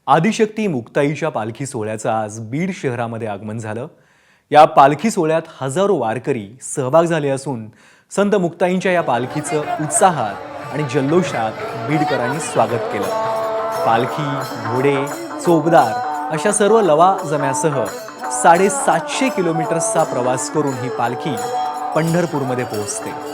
आदिशक्ती मुक्ताईच्या पालखी सोहळ्याचं आज बीड शहरामध्ये आगमन झालं। या पालखी सोहळ्यात हजारो वारकरी सहभाग झाले असून संत मुक्ताईंच्या या पालखीचं उत्साहात आणि जल्लोषात बीडकरांनी स्वागत केलं। पालखी, घोडे, चोपदार अशा सर्व लवाजम्यासह 750 किलोमीटरचा प्रवास करून ही पालखी पंढरपूरमध्ये पोहोचते।